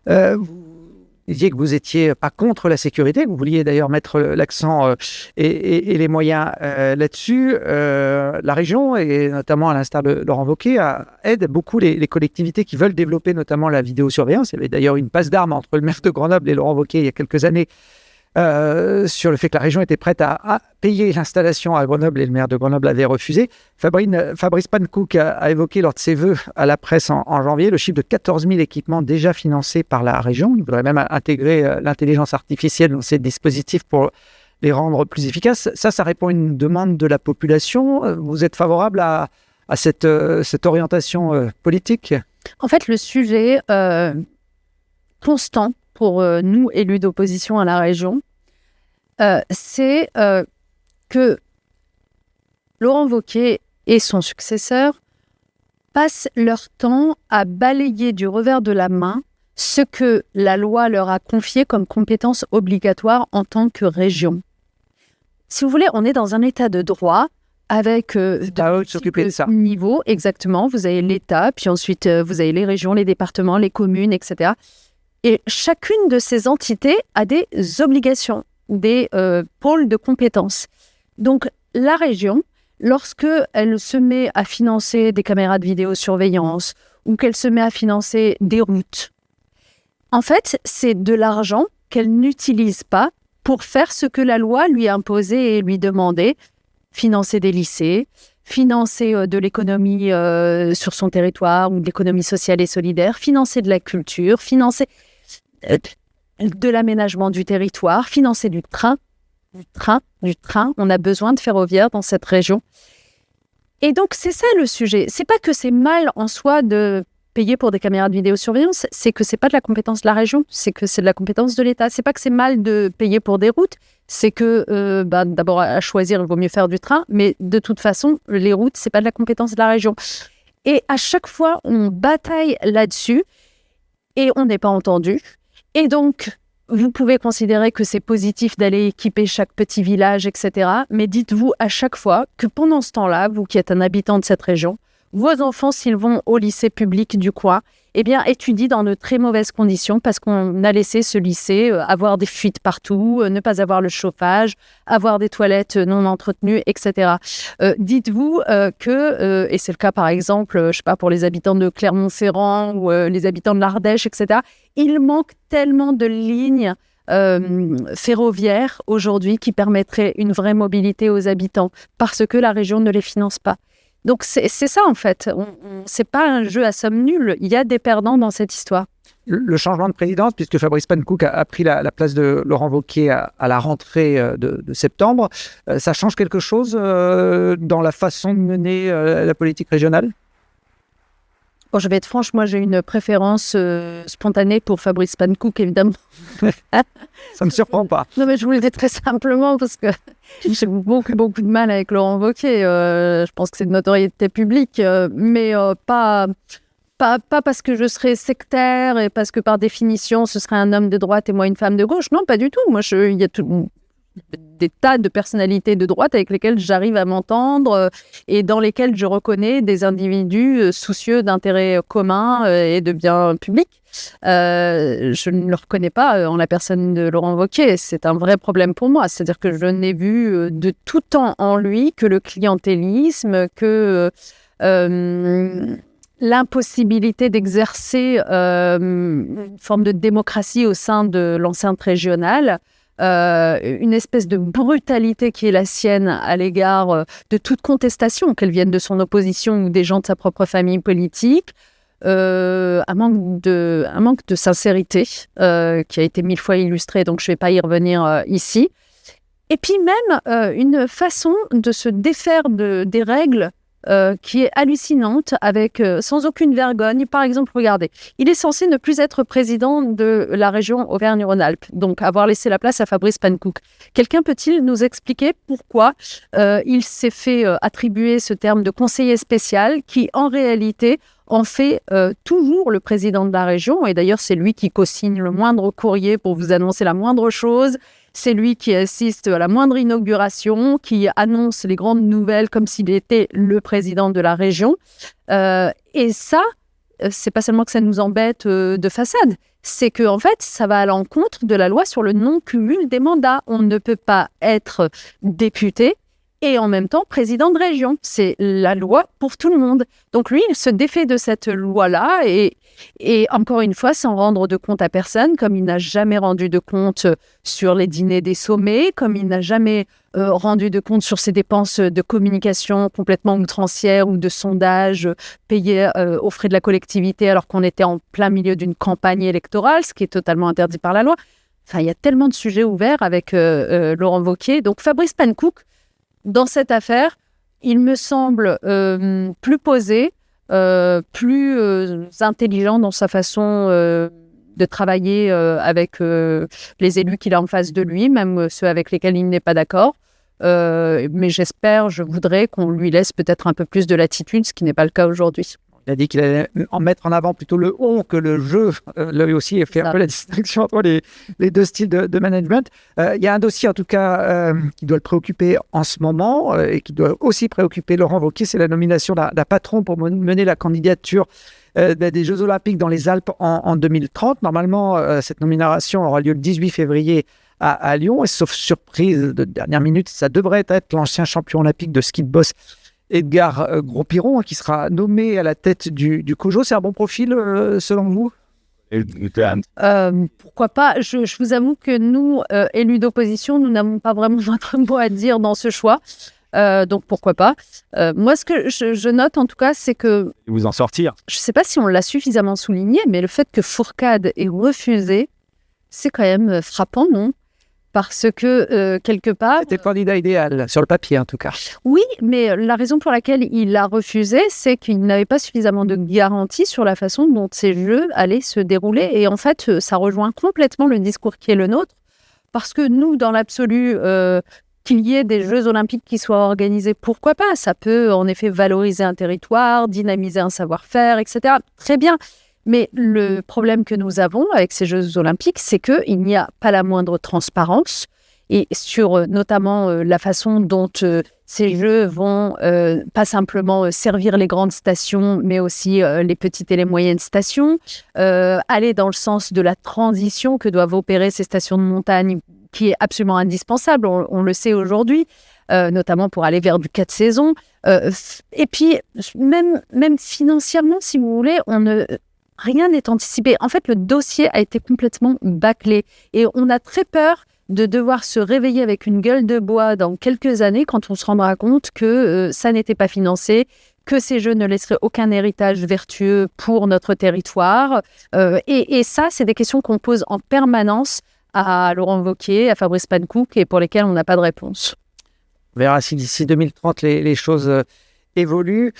Vous disiez que vous n'étiez pas contre la sécurité, que vous vouliez d'ailleurs mettre l'accent et les moyens là-dessus. La région, et notamment à l'instar de Laurent Wauquiez, aide beaucoup les collectivités qui veulent développer notamment la vidéosurveillance. Il y avait d'ailleurs une passe d'armes entre le maire de Grenoble et Laurent Wauquiez il y a quelques années sur le fait que la région était prête à payer l'installation à Grenoble et le maire de Grenoble avait refusé. Fabrice Panckoucke a évoqué lors de ses vœux à la presse en janvier le chiffre de 14 000 équipements déjà financés par la région. Il voudrait même intégrer l'intelligence artificielle dans ces dispositifs pour les rendre plus efficaces. Ça répond à une demande de la population. Vous êtes favorable à cette orientation politique ? En fait, le sujet constant pour nous, élus d'opposition à la région, c'est que Laurent Wauquiez et son successeur passent leur temps à balayer du revers de la main ce que la loi leur a confié comme compétence obligatoire en tant que région. Si vous voulez, on est dans un état de droit avec niveaux, exactement. Vous avez l'État, puis ensuite vous avez les régions, les départements, les communes, etc. Et chacune de ces entités a des obligations, des pôles de compétences. Donc, la région, lorsqu'elle se met à financer des caméras de vidéosurveillance ou qu'elle se met à financer des routes, en fait, c'est de l'argent qu'elle n'utilise pas pour faire ce que la loi lui imposait et lui demandait, financer des lycées, financer de l'économie sur son territoire ou de l'économie sociale et solidaire, financer de la culture, financer de l'aménagement du territoire, financer du train. On a besoin de ferroviaire dans cette région. Et donc, c'est ça le sujet. C'est pas que c'est mal en soi de payer pour des caméras de vidéosurveillance, c'est que c'est pas de la compétence de la région, c'est que c'est de la compétence de l'État. C'est pas que c'est mal de payer pour des routes, c'est que d'abord à choisir, il vaut mieux faire du train, mais de toute façon, les routes, c'est pas de la compétence de la région. Et à chaque fois, on bataille là-dessus et on n'est pas entendu. Et donc, vous pouvez considérer que c'est positif d'aller équiper chaque petit village, etc. Mais dites-vous à chaque fois que pendant ce temps-là, vous qui êtes un habitant de cette région, vos enfants, s'ils vont au lycée public du coin, eh bien, étudient dans de très mauvaises conditions parce qu'on a laissé ce lycée avoir des fuites partout, ne pas avoir le chauffage, avoir des toilettes non entretenues, etc. Dites-vous que, et c'est le cas par exemple, je sais pas, pour les habitants de Clermont-Ferrand ou les habitants de l'Ardèche, etc., il manque tellement de lignes ferroviaires aujourd'hui qui permettraient une vraie mobilité aux habitants parce que la région ne les finance pas. Donc, c'est ça, en fait. C'est pas un jeu à somme nulle. Il y a des perdants dans cette histoire. Le changement de présidence, puisque Fabrice Panckoucke a pris la place de Laurent Wauquiez à la rentrée de septembre, ça change quelque chose dans la façon de mener la politique régionale ? Bon, je vais être franche, moi j'ai une préférence spontanée pour Fabrice Panckoucke, évidemment. Ça ne me surprend pas. Non, mais je vous le dis très simplement parce que j'ai beaucoup de mal avec Laurent Wauquiez. Je pense que c'est de notoriété publique, mais pas parce que je serais sectaire et parce que par définition ce serait un homme de droite et moi une femme de gauche. Non, pas du tout. Moi, il y a des tas de personnalités de droite avec lesquelles j'arrive à m'entendre et dans lesquelles je reconnais des individus soucieux d'intérêts communs et de biens publics. Je ne le reconnais pas en la personne de Laurent Wauquiez. C'est un vrai problème pour moi. C'est-à-dire que je n'ai vu de tout temps en lui que le clientélisme, que l'impossibilité d'exercer une forme de démocratie au sein de l'enceinte régionale, une espèce de brutalité qui est la sienne à l'égard de toute contestation, qu'elle vienne de son opposition ou des gens de sa propre famille politique, un manque de sincérité qui a été 1000 fois illustré, donc je ne vais pas y revenir ici. Et puis même une façon de se défaire des règles qui est hallucinante, avec sans aucune vergogne. Par exemple, regardez, il est censé ne plus être président de la région Auvergne-Rhône-Alpes, donc avoir laissé la place à Fabrice Panckoucke. Quelqu'un peut-il nous expliquer pourquoi il s'est fait attribuer ce terme de conseiller spécial qui, en réalité, en fait toujours le président de la région, et d'ailleurs c'est lui qui co-signe le moindre courrier pour vous annoncer la moindre chose. C'est lui qui assiste à la moindre inauguration, qui annonce les grandes nouvelles comme s'il était le président de la région. Et ça, c'est pas seulement que ça nous embête de façade, c'est que en fait, ça va à l'encontre de la loi sur le non-cumul des mandats. On ne peut pas être député et en même temps président de région. C'est la loi pour tout le monde. Donc lui, il se défait de cette loi-là et encore une fois, sans rendre de compte à personne, comme il n'a jamais rendu de compte sur les dîners des sommets, comme il n'a jamais rendu de compte sur ses dépenses de communication complètement outrancières ou de sondage payés aux frais de la collectivité alors qu'on était en plein milieu d'une campagne électorale, ce qui est totalement interdit par la loi. Enfin, il y a tellement de sujets ouverts avec Laurent Wauquiez. Donc Fabrice Pankouk, dans cette affaire, il me semble plus posé, plus intelligent dans sa façon de travailler avec les élus qu'il a en face de lui, même ceux avec lesquels il n'est pas d'accord. Mais je voudrais qu'on lui laisse peut-être un peu plus de latitude, ce qui n'est pas le cas aujourd'hui. Il a dit qu'il allait en mettre en avant plutôt le on que le je. Lui aussi, il fait un peu la distinction entre les deux styles de management. Il y a un dossier, en tout cas, qui doit le préoccuper en ce moment et qui doit aussi préoccuper Laurent Wauquiez, c'est la nomination d'un patron pour mener la candidature des Jeux Olympiques dans les Alpes en 2030. Normalement, cette nomination aura lieu le 18 février à Lyon. Et sauf surprise de dernière minute, ça devrait être l'ancien champion olympique de ski de boss, Edgar Gros-Piron, qui sera nommé à la tête du COJO. C'est un bon profil, selon vous ? Pourquoi pas ? Je vous avoue que nous, élus d'opposition, nous n'avons pas vraiment notre mot à dire dans ce choix. Donc pourquoi pas ? Moi, ce que je note en tout cas, c'est que... Vous en sortir. Je ne sais pas si on l'a suffisamment souligné, mais le fait que Fourcade ait refusé, c'est quand même frappant, non ? Parce que, quelque part... C'était le candidat idéal, sur le papier en tout cas. Oui, mais la raison pour laquelle il a refusé, c'est qu'il n'avait pas suffisamment de garanties sur la façon dont ces Jeux allaient se dérouler. Et en fait, ça rejoint complètement le discours qui est le nôtre. Parce que nous, dans l'absolu, qu'il y ait des Jeux Olympiques qui soient organisés, pourquoi pas ? Ça peut en effet valoriser un territoire, dynamiser un savoir-faire, etc. Très bien. Mais le problème que nous avons avec ces Jeux Olympiques, c'est qu'il n'y a pas la moindre transparence et sur notamment la façon dont ces Jeux vont pas simplement servir les grandes stations, mais aussi les petites et les moyennes stations, aller dans le sens de la transition que doivent opérer ces stations de montagne, qui est absolument indispensable, on le sait aujourd'hui, notamment pour aller vers du 4 saisons. Et puis, même financièrement, si vous voulez, rien n'est anticipé. En fait, le dossier a été complètement bâclé et on a très peur de devoir se réveiller avec une gueule de bois dans quelques années quand on se rendra compte que ça n'était pas financé, que ces Jeux ne laisseraient aucun héritage vertueux pour notre territoire. Et ça, c'est des questions qu'on pose en permanence à Laurent Wauquiez, à Fabrice Pankouk et pour lesquelles on n'a pas de réponse. On verra si d'ici 2030, les choses évoluent.